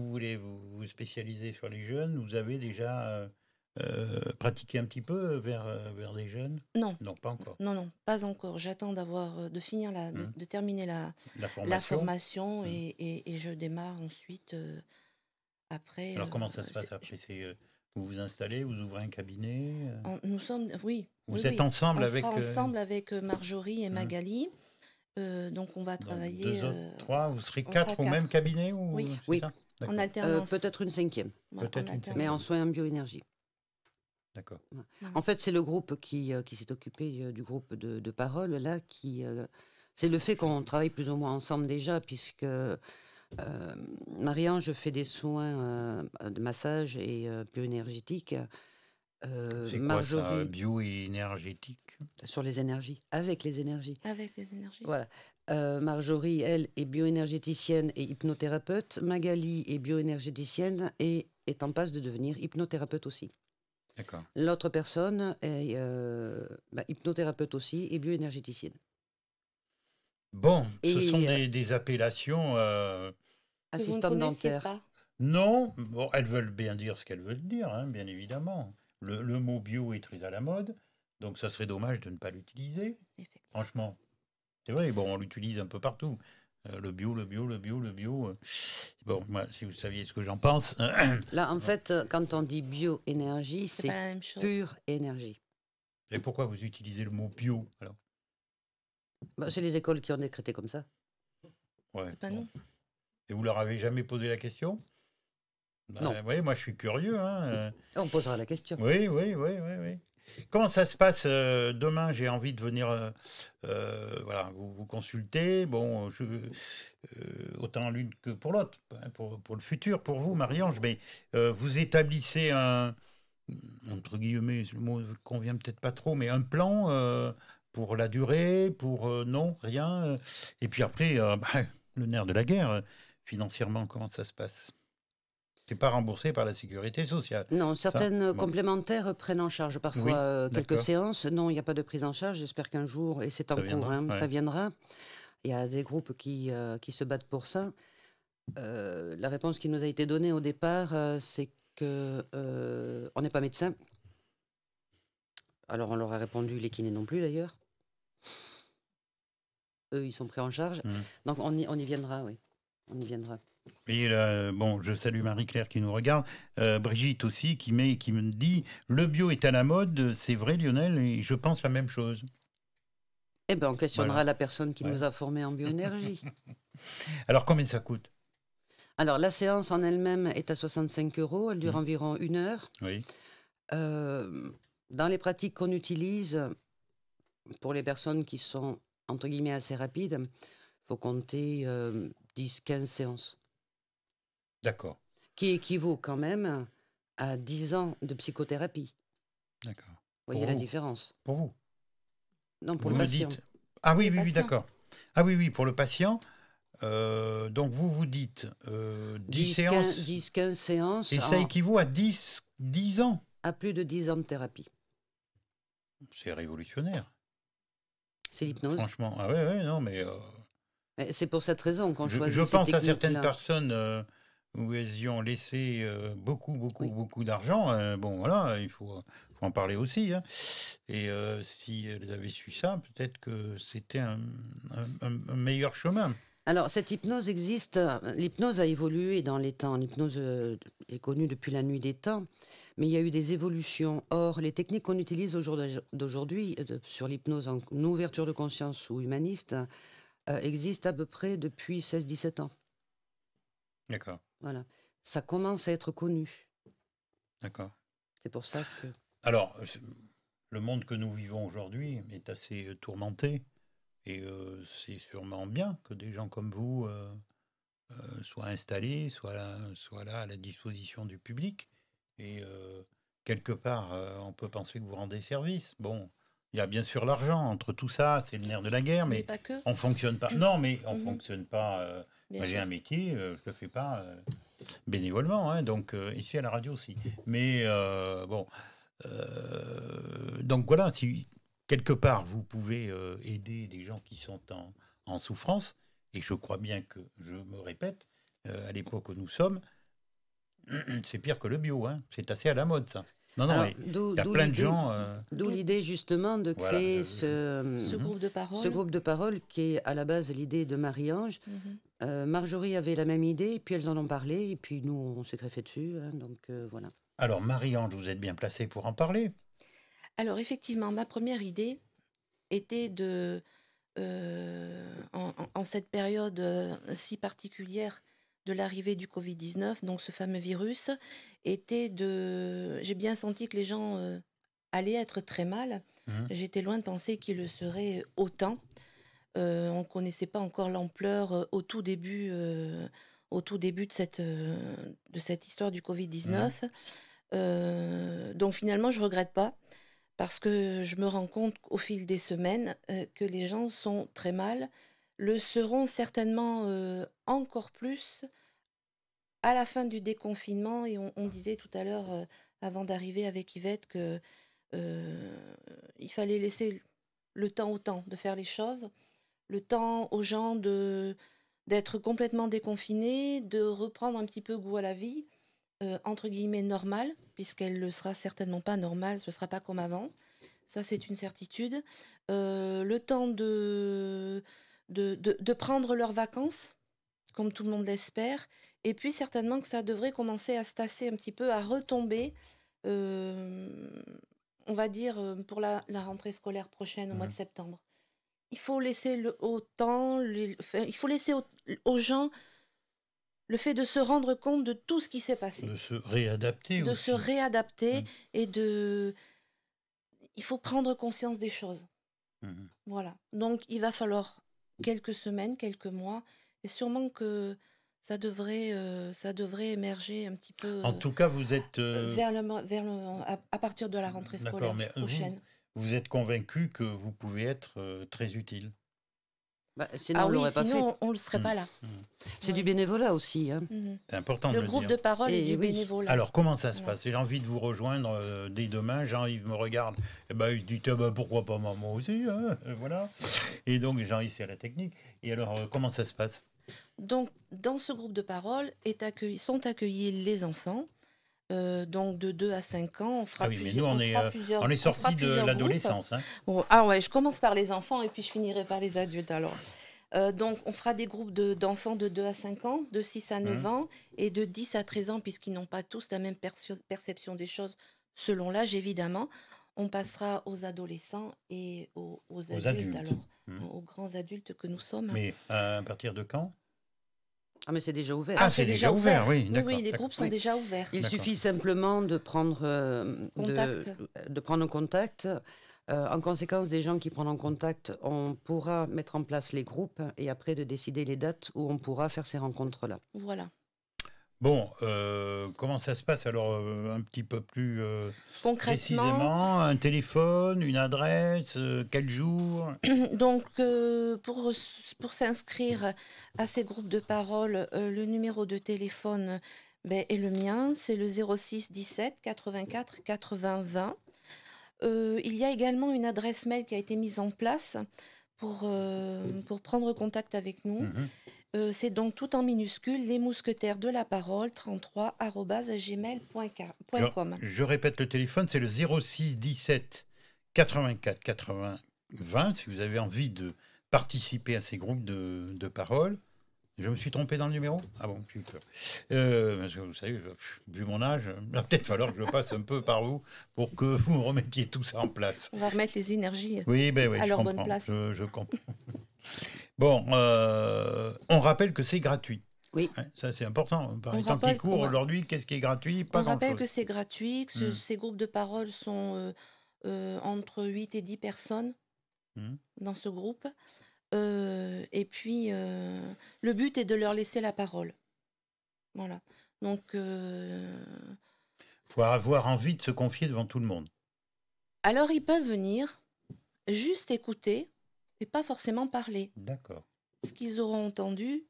voulez vous spécialiser sur les jeunes. Vous avez déjà pratiqué un petit peu vers des jeunes?
Non.
Non, pas encore.
Non, pas encore. J'attends de finir de terminer la formation et je démarre ensuite après.
Alors comment ça se passe après? Vous vous installez, vous ouvrez un cabinet?
Nous sommes, oui.
Vous êtes ensemble
avec... On sera ensemble avec Marjorie et Magali. Donc on va travailler...
Donc 2 autres, 3, vous serez 4 au même cabinet ou...
Oui.
Ça?
En alternance.
Peut-être une 5e. Mais en soins en bioénergie.
D'accord.
En fait, c'est le groupe qui s'est occupé du groupe de parole, là, c'est le fait qu'on travaille plus ou moins ensemble déjà, puisque Marie-Ange fait des soins de massage et bioénergétiques.
C'est
Marjorie,
quoi ça, bioénergétique?
Sur les énergies, avec les énergies.
Avec les énergies.
Voilà. Marjorie, elle, est bioénergéticienne et hypnothérapeute. Magali est bioénergéticienne et est en passe de devenir hypnothérapeute aussi.
D'accord.
L'autre personne est hypnothérapeute aussi et bioénergéticienne.
Bon, ce sont des appellations...
Assistante dentaire.
Pas.
Non, bon, elles veulent bien dire ce qu'elles veulent dire, hein, bien évidemment. Le mot bio est très à la mode. Donc ça serait dommage de ne pas l'utiliser. Franchement, c'est vrai, bon, on l'utilise un peu partout. Le bio. Bon, moi, si vous saviez ce que j'en pense.
Là, en fait, quand on dit bioénergie,
C'est pas la même
c'est
chose.
pure énergie.
Et pourquoi vous utilisez le mot bio alors?
C'est les écoles qui ont décrété comme ça.
Ouais,
C'est pas
bon.
nous.
Et vous leur avez jamais posé la question?
Non.
Oui, moi je suis curieux. Hein.
On posera la question.
Oui. Comment ça se passe demain? J'ai envie de venir voilà, vous consulter. Bon, autant l'une que pour l'autre, hein, pour le futur, pour vous, Marie-Ange. Mais vous établissez un, entre guillemets, le mot ne convient peut-être pas trop, mais un plan pour la durée, pour non, rien. Et puis après, le nerf de la guerre, financièrement, comment ça se passe? C'est pas remboursé par la sécurité sociale.
Non, certaines complémentaires prennent en charge parfois quelques séances. Non, il n'y a pas de prise en charge. J'espère qu'un jour, et c'est en cours, ça viendra. Il y a des groupes qui se battent pour ça. La réponse qui nous a été donnée au départ, c'est qu'on n'est pas médecin. Alors on leur a répondu, les kinés non plus d'ailleurs. Eux, ils sont pris en charge. Donc on y viendra, oui. On y viendra.
Et bon, je salue Marie-Claire qui nous regarde, Brigitte aussi qui me dit le bio est à la mode, c'est vrai Lionel, et je pense la même chose.
Eh bien, on questionnera la personne qui nous a formés en bioénergie.
Alors combien ça coûte?
Alors la séance en elle-même est à 65 €, elle dure environ 1 heure.
Oui.
Dans les pratiques qu'on utilise, pour les personnes qui sont entre guillemets assez rapides, il faut compter 10-15 séances.
D'accord.
Qui équivaut quand même à 10 ans de psychothérapie.
D'accord.
Vous voyez la différence?
Pour vous?
Non, pour
vous
le
me
patient.
Dites... Ah oui, d'accord. Ah oui, pour le patient. Donc vous dites 10 séances.
10-15 séances.
Et ça équivaut à 10 ans.
À plus de 10 ans de thérapie.
C'est révolutionnaire.
C'est l'hypnose.
Franchement, ah ouais, non, mais...
C'est pour cette raison qu'on choisit
Je pense à certaines
là.
Personnes où elles y ont laissé beaucoup d'argent. Bon, voilà, il faut en parler aussi. Hein. Et si elles avaient su ça, peut-être que c'était un meilleur chemin.
Alors, cette hypnose existe. L'hypnose a évolué dans les temps. L'hypnose est connue depuis la nuit des temps. Mais il y a eu des évolutions. Or, les techniques qu'on utilise d'aujourd'hui sur l'hypnose en ouverture de conscience ou humaniste existent à peu près depuis 16-17 ans.
D'accord.
Voilà. Ça commence à être connu.
D'accord.
C'est pour ça que...
Alors, le monde que nous vivons aujourd'hui est assez tourmenté. Et c'est sûrement bien que des gens comme vous soient installés, soient là à la disposition du public. Et quelque part, on peut penser que vous rendez service. Bon, il y a bien sûr l'argent. Entre tout ça, c'est le nerf de la guerre. Mais
pas que.
On ne fonctionne pas. Non, mais on ne fonctionne pas.
Bien
j'ai
sûr.
un métier, je ne le fais pas bénévolement. Hein, donc, ici à la radio aussi. Mais bon. Donc voilà, si quelque part vous pouvez aider des gens qui sont en souffrance, et je crois bien que je me répète, à l'époque où nous sommes, c'est pire que le bio, hein. C'est assez à la mode ça. Non,
Alors,
il y a plein de gens.
D'où l'idée justement de créer
ce groupe de parole.
Ce groupe de parole qui est à la base l'idée de Marie-Ange. Marjorie avait la même idée, puis elles en ont parlé, et puis nous on s'est greffé dessus, hein, donc voilà.
Alors Marie-Ange, vous êtes bien placée pour en parler.
Alors effectivement, ma première idée était de, en cette période si particulière de l'arrivée du Covid-19, donc ce fameux virus, j'ai bien senti que les gens allaient être très mal. J'étais loin de penser qu'ils le seraient autant. On ne connaissait pas encore l'ampleur au tout début de cette histoire du Covid-19. Donc finalement, je ne regrette pas. Parce que je me rends compte au fil des semaines que les gens sont très mal, le seront certainement encore plus à la fin du déconfinement. Et on disait tout à l'heure, avant d'arriver avec Yvette, que il fallait laisser le temps au temps de faire les choses, le temps aux gens d'être complètement déconfinés, de reprendre un petit peu goût à la vie. Entre guillemets normale, puisqu'elle ne sera certainement pas normale, ce ne sera pas comme avant. Ça, c'est une certitude. Le temps de prendre leurs vacances, comme tout le monde l'espère. Et puis, certainement que ça devrait commencer à se tasser un petit peu, à retomber, on va dire, pour la rentrée scolaire prochaine, au mois de septembre. Il faut laisser il faut laisser aux gens le fait de se rendre compte de tout ce qui s'est passé.
De se réadapter aussi.
De se réadapter et il faut prendre conscience des choses. Voilà. Donc, il va falloir quelques semaines, quelques mois, et sûrement que ça devrait émerger un petit peu.
En tout cas, vous êtes
à partir de la rentrée scolaire prochaine.
Vous êtes convaincu que vous pouvez être très utile.
Sinon, on l'aurait pas fait.
Sinon, on ne serait pas là.
C'est du bénévolat aussi.
C'est important de le dire.
Le groupe de parole et du bénévolat.
Alors, comment ça se passe? J'ai envie de vous rejoindre dès demain. Jean-Yves me regarde. Et il se dit, pourquoi pas moi aussi, hein, voilà. Et donc, Jean-Yves, c'est la technique. Et alors, comment ça se passe?
Donc, dans ce groupe de parole sont accueillis les enfants. Donc de 2 à 5 ans, on fera
mais nous on est sortis de l'adolescence. Hein.
Bon, je commence par les enfants et puis je finirai par les adultes alors. Donc on fera des groupes d'enfants de 2 à 5 ans, de 6 à 9 ans et de 10 à 13 ans puisqu'ils n'ont pas tous la même perception des choses selon l'âge évidemment. On passera aux adolescents et aux adultes alors, aux grands adultes que nous sommes.
Mais à partir de quand?
Mais c'est déjà ouvert.
C'est déjà ouvert, oui.
Oui, les groupes sont déjà ouverts.
Il suffit simplement de prendre contact. En conséquence des gens qui prennent en contact, on pourra mettre en place les groupes et après de décider les dates où on pourra faire ces rencontres-là.
Voilà.
Bon, comment ça se passe alors un petit peu plus
concrètement,
précisément? Un téléphone, une adresse, quel jour?
Donc, pour s'inscrire à ces groupes de parole, le numéro de téléphone est le mien, c'est le 06 17 84 80 20. Il y a également une adresse mail qui a été mise en place pour prendre contact avec nous. C'est donc tout en minuscule, les mousquetaires de la parole 33@gmail.com.
Je répète le téléphone, c'est le 06 17 84 80 20 si vous avez envie de participer à ces groupes de parole. Je me suis trompé dans le numéro? Ah bon, j'ai eu peur. Parce que vous savez, vu mon âge, il va peut-être falloir que je passe un peu par vous pour que vous remettiez tout ça en place.
On va remettre les énergies
à leur bonne place. Je comprends. Bon, on rappelle que c'est gratuit.
Oui.
Ça, c'est important. Par exemple, les cours aujourd'hui, qu'est-ce qui est gratuit? Pas grand-chose.
On rappelle que c'est gratuit, que ces groupes de parole sont entre 8 et 10 personnes dans ce groupe. Et puis, le but est de leur laisser la parole. Voilà. Donc,
faut avoir envie de se confier devant tout le monde.
Alors, ils peuvent venir, juste écouter et pas forcément parler.
D'accord.
Ce qu'ils auront entendu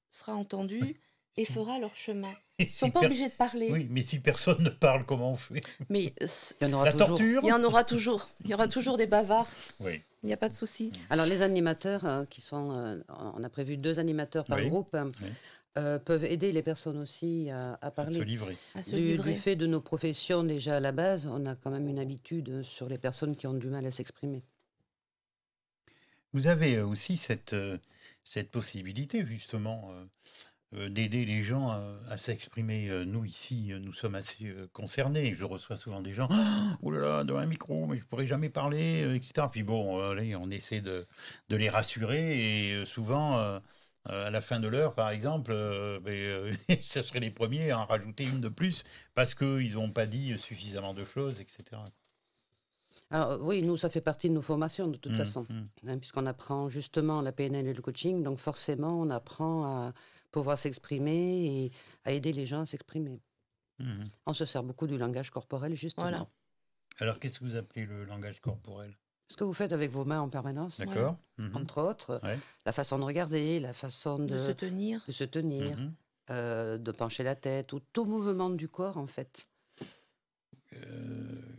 sera entendu et fera leur chemin. Ils ne sont pas obligés de parler.
Oui, mais si personne ne parle, comment on fait?
Mais
il y en aura
toujours. Torture.
Il y en aura toujours. Il y aura toujours des bavards.
Oui.
Il n'y a pas de souci.
Alors les animateurs qui sont, on a prévu 2 animateurs par groupe, peuvent aider les personnes aussi à parler.
À se livrer.
Du fait de nos professions déjà à la base, on a quand même une habitude sur les personnes qui ont du mal à s'exprimer.
Vous avez aussi cette possibilité justement d'aider les gens à s'exprimer. Nous ici, nous sommes assez concernés. Je reçois souvent des gens, oh là là, devant un micro, mais je pourrais jamais parler, etc. Puis bon, on essaie de les rassurer et souvent, à la fin de l'heure, par exemple, ce seraient les premiers à en rajouter une de plus parce qu'ils n'ont pas dit suffisamment de choses, etc.
Alors oui, nous, ça fait partie de nos formations de toute façon, puisqu'on apprend justement la PNL et le coaching, donc forcément, on apprend à pouvoir s'exprimer et à aider les gens à s'exprimer. On se sert beaucoup du langage corporel, justement. Voilà.
Alors, qu'est-ce que vous appelez le langage corporel?
Ce que vous faites avec vos mains en permanence.
D'accord.
Entre autres, la façon de regarder, la façon de
se tenir,
de pencher la tête, ou tout mouvement du corps, en fait.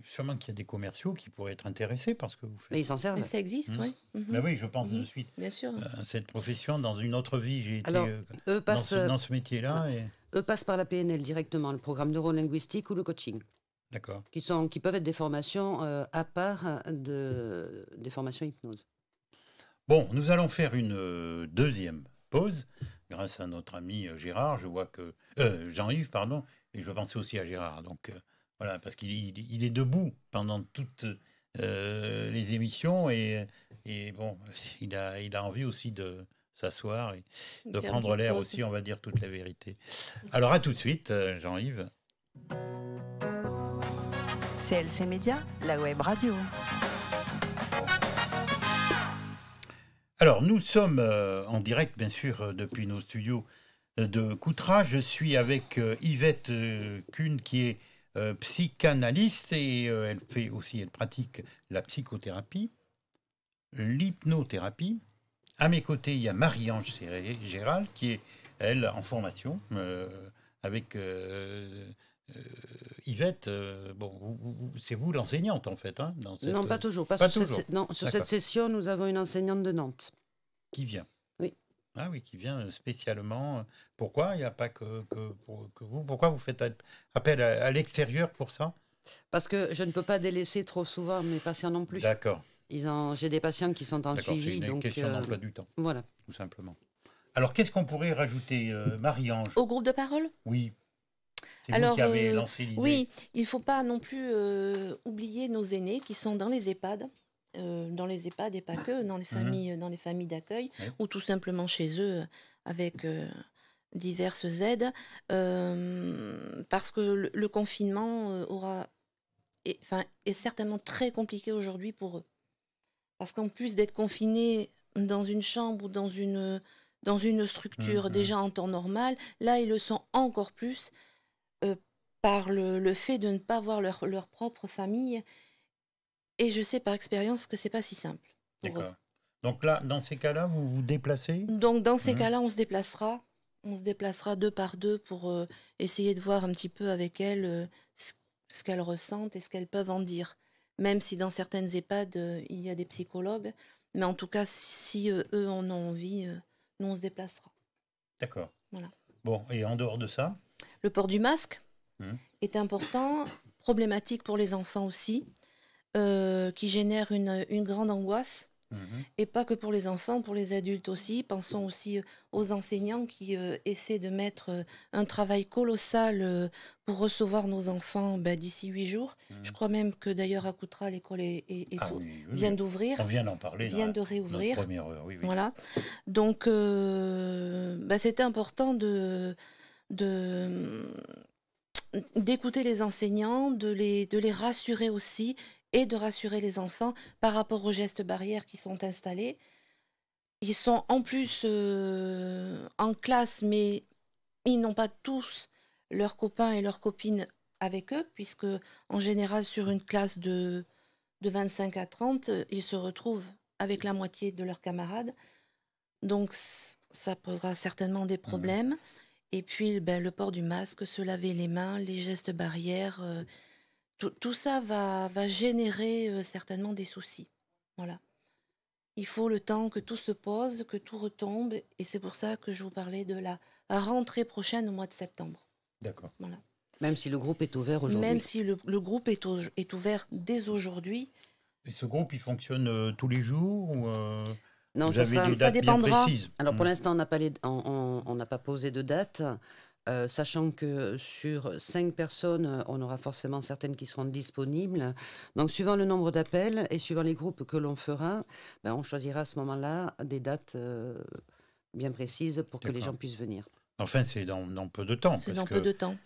Sûrement qu'il y a des commerciaux qui pourraient être intéressés par ce que vous faites.
Mais ils s'en servent.
Mais ça existe, oui.
Ben oui, je pense de suite.
Bien sûr.
Cette profession, dans une autre vie, j'ai été
eux
dans ce métier-là.
Eux passent par la PNL directement, le programme neurolinguistique ou le coaching.
D'accord.
Qui peuvent être des formations à part des formations hypnose.
Bon, nous allons faire une deuxième pause, grâce à notre ami Gérard. Je vois que Jean-Yves, pardon, et je pensais aussi à Gérard. Donc voilà, parce qu'il est debout pendant toutes les émissions et bon, il a envie aussi de s'asseoir et de prendre l'air aussi, on va dire toute la vérité. Alors à tout de suite, Jean-Yves.
CLC Média, la web radio.
Alors, nous sommes en direct, bien sûr, depuis nos studios de Coutras. Je suis avec Yvette Kuhn, qui est psychanalyste et elle pratique la psychothérapie, l'hypnothérapie. À mes côtés, il y a Marie-Ange Gérald, qui est, elle, en formation avec Yvette. C'est vous l'enseignante, en fait. Hein,
non, pas toujours. Sur cette session, nous avons une enseignante de Nantes.
Qui vient?
Oui.
Ah oui, qui vient spécialement. Pourquoi il n'y a pas que vous? Pourquoi vous faites appel à l'extérieur pour ça?
Parce que je ne peux pas délaisser trop souvent mes patients non plus.
D'accord.
J'ai des patients qui sont en suivi.
C'est une question d'emploi du temps.
Voilà.
Tout simplement. Alors, qu'est-ce qu'on pourrait rajouter, Marie-Ange?
Au groupe de parole?
Oui. C'est vous qui avez lancé l'idée.
Oui, il ne faut pas non plus oublier nos aînés qui sont dans les EHPAD. Dans les EHPAD et pas que, dans les familles d'accueil, oui. Ou tout simplement chez eux avec diverses aides, parce que le confinement est certainement très compliqué aujourd'hui pour eux. Parce qu'en plus d'être confinés dans une chambre ou dans une structure déjà en temps normal, là ils le sont encore plus par le fait de ne pas voir leur propre famille. Et je sais par expérience que c'est pas si simple.
D'accord. Donc là, dans ces cas-là, vous vous déplacez?
Donc dans ces cas-là, on se déplacera. On se déplacera 2 par 2 pour essayer de voir un petit peu avec elles ce qu'elles ressentent et ce qu'elles peuvent en dire. Même si dans certaines EHPAD, il y a des psychologues. Mais en tout cas, si eux en ont envie, nous, on se déplacera.
D'accord.
Voilà.
Bon, et en dehors de ça?
Le port du masque est important, problématique pour les enfants aussi. Qui génère une grande angoisse, et pas que pour les enfants, pour les adultes aussi. Pensons aussi aux enseignants qui essaient de mettre un travail colossal pour recevoir nos enfants d'ici 8 jours. Je crois même que d'ailleurs à Coutras, l'école vient d'ouvrir.
On vient d'en parler.
Vient de réouvrir.
Première heure, oui.
Voilà. Donc, c'était important d'écouter les enseignants, de les rassurer aussi, et de rassurer les enfants par rapport aux gestes barrières qui sont installés. Ils sont en plus en classe, mais ils n'ont pas tous leurs copains et leurs copines avec eux, puisque en général, sur une classe de 25 à 30, ils se retrouvent avec la moitié de leurs camarades. Donc, ça posera certainement des problèmes. Et puis, le port du masque, se laver les mains, les gestes barrières... Tout ça va générer certainement des soucis. Voilà. Il faut le temps que tout se pose, que tout retombe. Et c'est pour ça que je vous parlais de la rentrée prochaine au mois de septembre.
D'accord.
Voilà.
Même si le groupe est ouvert aujourd'hui.
Même si le groupe est ouvert dès aujourd'hui.
Et ce groupe, il fonctionne tous les jours ou
Non,
vous avez des dates
dépendra.
bien précises?
Alors pour l'instant, on n'a pas posé de date. Sachant que sur 5 personnes, on aura forcément certaines qui seront disponibles. Donc, suivant le nombre d'appels et suivant les groupes que l'on fera, on choisira à ce moment-là des dates bien précises pour que les gens puissent venir.
Enfin, c'est dans peu de temps.
C'est dans peu de temps.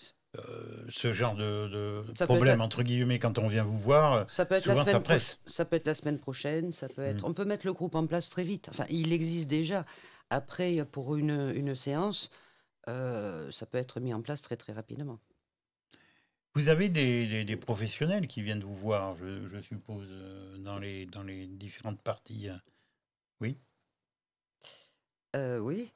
Ce genre de problème, entre guillemets, quand on vient vous voir,
ça peut être
souvent ça presse.
Ça peut être la semaine prochaine, ça peut être... On peut mettre le groupe en place très vite. Enfin, il existe déjà. Après, pour une séance... ça peut être mis en place très très rapidement.
Vous avez des professionnels qui viennent vous voir, je suppose, dans les différentes parties. Oui.
Oui,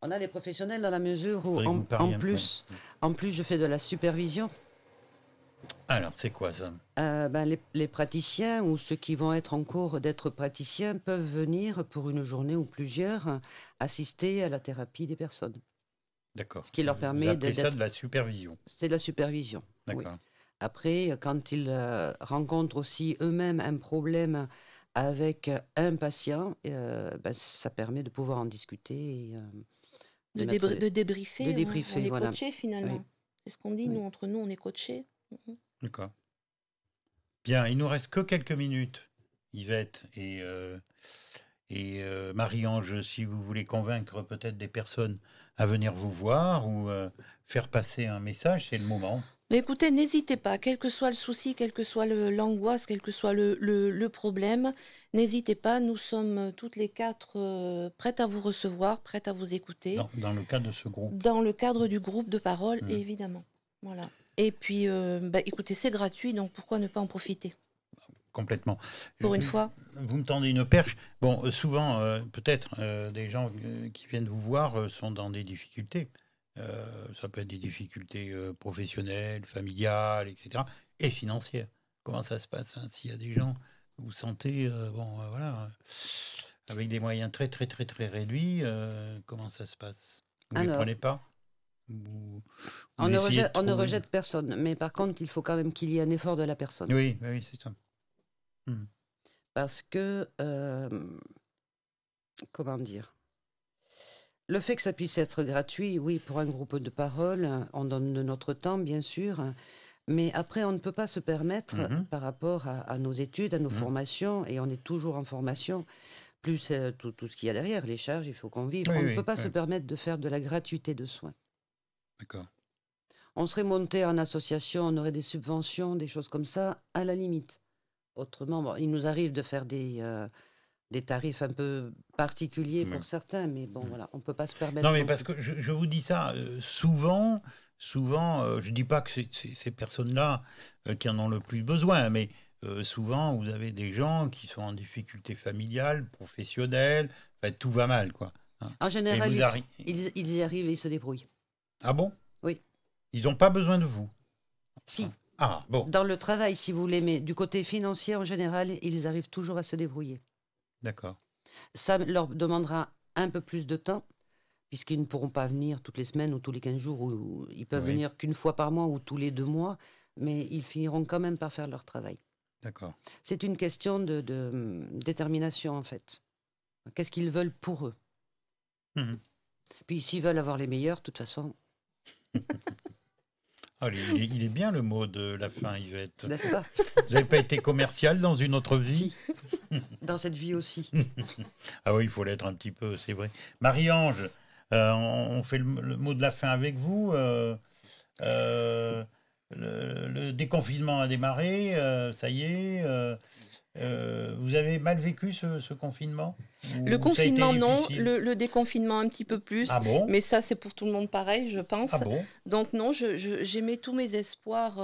on a des professionnels dans la mesure où en plus je fais de la supervision.
Alors, c'est quoi ça?
Les praticiens ou ceux qui vont être en cours d'être praticiens peuvent venir pour une journée ou plusieurs assister à la thérapie des personnes.
D'accord.
Ce qui leur permet
Vous appelez ça de la supervision.
C'est de la supervision.
D'accord.
Oui. Après, quand ils rencontrent aussi eux-mêmes un problème avec un patient, ça permet de pouvoir en discuter et
de débriefer.
De débriefer,
on est
voilà.
coachés finalement.
Oui.
C'est ce qu'on dit, nous, entre nous, on est coachés.
D'accord. Bien, il nous reste que quelques minutes, Yvette et Marie-Ange, si vous voulez convaincre peut-être des personnes à venir vous voir ou faire passer un message, c'est le moment.
Mais écoutez, n'hésitez pas, quel que soit le souci, quelle que soit l'angoisse, quel que soit le problème, n'hésitez pas, nous sommes toutes les 4 prêtes à vous recevoir, prêtes à vous écouter.
Dans le cadre de ce groupe.
Dans le cadre du groupe de parole, évidemment. Voilà. Et puis, écoutez, c'est gratuit, donc pourquoi ne pas en profiter?
Complètement.
Pour une fois.
Vous me tendez une perche. Bon, souvent, peut-être, des gens qui viennent vous voir sont dans des difficultés. Ça peut être des difficultés professionnelles, familiales, etc. Et financières. Comment ça se passe s'il y a des gens que vous sentez, avec des moyens très, très, très, très réduits, comment ça se passe? Vous ne les prenez pas?
On ne rejette personne, mais par contre, il faut quand même qu'il y ait un effort de la personne.
Oui, c'est ça.
Parce que, comment dire, le fait que ça puisse être gratuit, oui, pour un groupe de parole, on donne de notre temps, bien sûr, mais après, on ne peut pas se permettre, par rapport à nos études, à nos formations, et on est toujours en formation, plus tout ce qu'il y a derrière, les charges, il faut qu'on vive. On ne peut pas se permettre de faire de la gratuité de soins.
D'accord.
On serait monté en association, on aurait des subventions, des choses comme ça, à la limite. Autrement, il nous arrive de faire des tarifs un peu particuliers pour certains, mais bon, voilà, on ne peut pas se permettre...
Non, mais parce que je vous dis ça, souvent, je ne dis pas que c'est ces personnes-là qui en ont le plus besoin, mais souvent, vous avez des gens qui sont en difficulté familiale, professionnelle, tout va mal, quoi. Hein.
En général, ils y arrivent et ils se débrouillent.
Ah bon?
Oui.
Ils n'ont pas besoin de vous?
Si.
Ah, bon.
Dans le travail, si vous voulez, mais du côté financier, en général, ils arrivent toujours à se débrouiller.
D'accord.
Ça leur demandera un peu plus de temps, puisqu'ils ne pourront pas venir toutes les semaines ou tous les 15 jours, ou ils peuvent venir qu'une fois par mois ou tous les 2 mois, mais ils finiront quand même par faire leur travail.
D'accord.
C'est une question de détermination, en fait. Qu'est-ce qu'ils veulent pour eux? Puis s'ils veulent avoir les meilleurs, de toute façon...
il est bien le mot de la fin, Yvette.
N'est-ce pas?
Vous n'avez pas été commercial dans une autre vie?
Si. Dans cette vie aussi.
Ah oui, il faut l'être un petit peu, c'est vrai. Marie-Ange, on fait le mot de la fin avec vous. Le déconfinement a démarré, ça y est. Vous avez mal vécu ce confinement?
Le confinement, non. Le déconfinement, un petit peu plus.
Ah bon?
Mais ça, c'est pour tout le monde pareil, je pense.
Ah bon?
Donc non, j'ai mis tous mes espoirs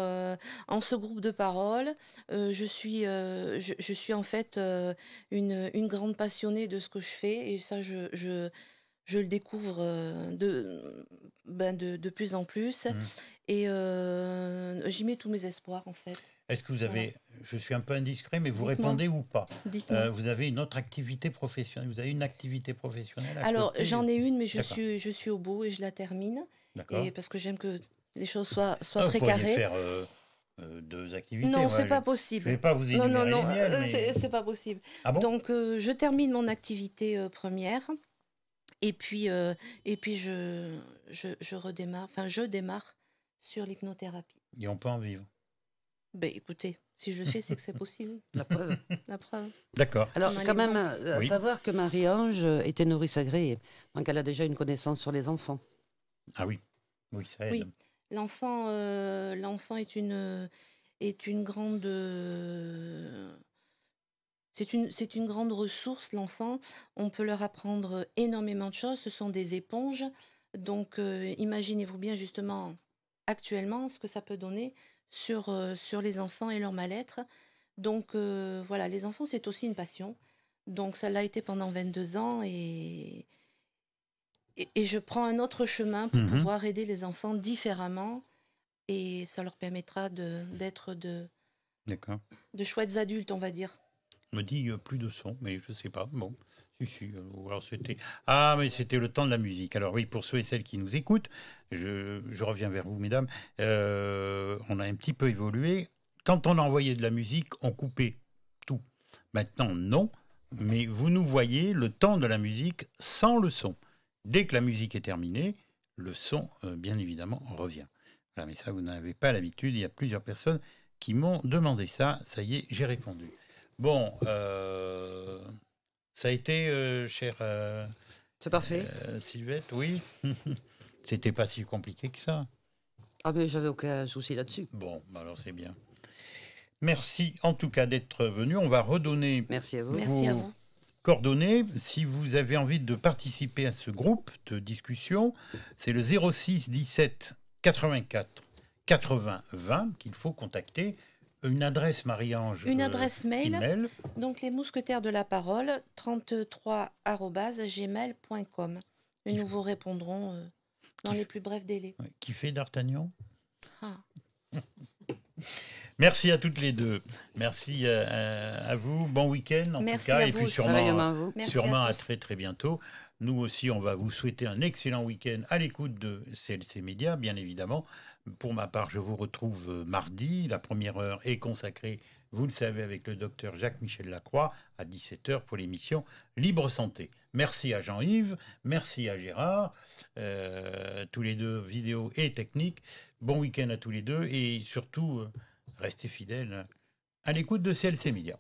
en ce groupe de parole. Je suis en fait une grande passionnée de ce que je fais. Et ça, je le découvre de plus en plus. Et j'y mets tous mes espoirs, en fait.
Est-ce que vous avez, je suis un peu indiscret, mais vous
Dites-moi.
répondez ou pas?
Dites-moi.
Vous avez une autre activité professionnelle? Vous avez une activité professionnelle à
Alors,
côté?
j'en ai une, mais je suis au bout et je la termine.
D'accord.
Et parce que j'aime que les choses soient
Vous
très
pourriez
carrées.
faire 2 activités.
Non,
Moi,
c'est pas possible.
Je ne vais pas vous énumérer
Non,
les miennes, mais...
c'est pas possible.
Ah bon?
Donc, je termine mon activité première. Et puis je redémarre, enfin, je démarre sur l'hypnothérapie.
Et on peut en vivre.
Ben, écoutez, si je le fais, c'est que c'est possible.
La preuve.
La preuve.
D'accord.
Alors,
On a
quand
les
même, savoir que Marie-Ange était nourrice agréée. Donc, elle a déjà une connaissance sur les enfants.
Ah oui. Oui, ça aide.
Oui. L'enfant est une grande... C'est une grande ressource, l'enfant. On peut leur apprendre énormément de choses. Ce sont des éponges. Donc, imaginez-vous bien, justement, actuellement, ce que ça peut donner sur les enfants et leur mal-être. Donc, voilà, les enfants, c'est aussi une passion. Donc, ça l'a été pendant 22 ans et je prends un autre chemin pour pouvoir aider les enfants différemment. Et ça leur permettra d'être de chouettes adultes, on va dire.
On me dit plus de son, mais je ne sais pas. Bon, Si. Alors c'était... Ah, mais c'était le temps de la musique. Alors oui, pour ceux et celles qui nous écoutent, je reviens vers vous, mesdames. On a un petit peu évolué. Quand on envoyait de la musique, on coupait tout. Maintenant, non. Mais vous nous voyez le temps de la musique sans le son. Dès que la musique est terminée, le son, bien évidemment, revient. Voilà, mais ça, vous n'avez pas l'habitude. Il y a plusieurs personnes qui m'ont demandé ça. Ça y est, j'ai répondu. Bon, ça a été, chère
C'est parfait.
Sylvette, oui. C'était pas si compliqué que ça.
Ah, mais j'avais aucun souci là-dessus.
Bon, alors c'est bien. Merci en tout cas d'être venu. On va redonner
Merci à vous.
Merci à vous.
coordonnées. Si vous avez envie de participer à ce groupe de discussion, c'est le 06 17 84 80 20 qu'il faut contacter. Une adresse, Marie-Ange.
Une adresse mail.
Email.
Donc, les mousquetaires de la parole, 33@gmail.com. Et nous vous répondrons dans les plus brefs délais.
Qui fait d'Artagnan?
Ah.
Merci à toutes les deux. Merci à vous. Bon week-end en
Merci
tout cas.
à
Et
vous
puis
aussi.
sûrement,
Merci
sûrement
à
à
tous.
très très bientôt. Nous aussi, on va vous souhaiter un excellent week-end à l'écoute de CLC Média, bien évidemment. Pour ma part, je vous retrouve mardi. La première heure est consacrée, vous le savez, avec le docteur Jacques-Michel Lacroix à 17h pour l'émission Libre Santé. Merci à Jean-Yves, merci à Gérard, tous les deux vidéo et technique. Bon week-end à tous les deux et surtout, restez fidèles à l'écoute de CLC Média.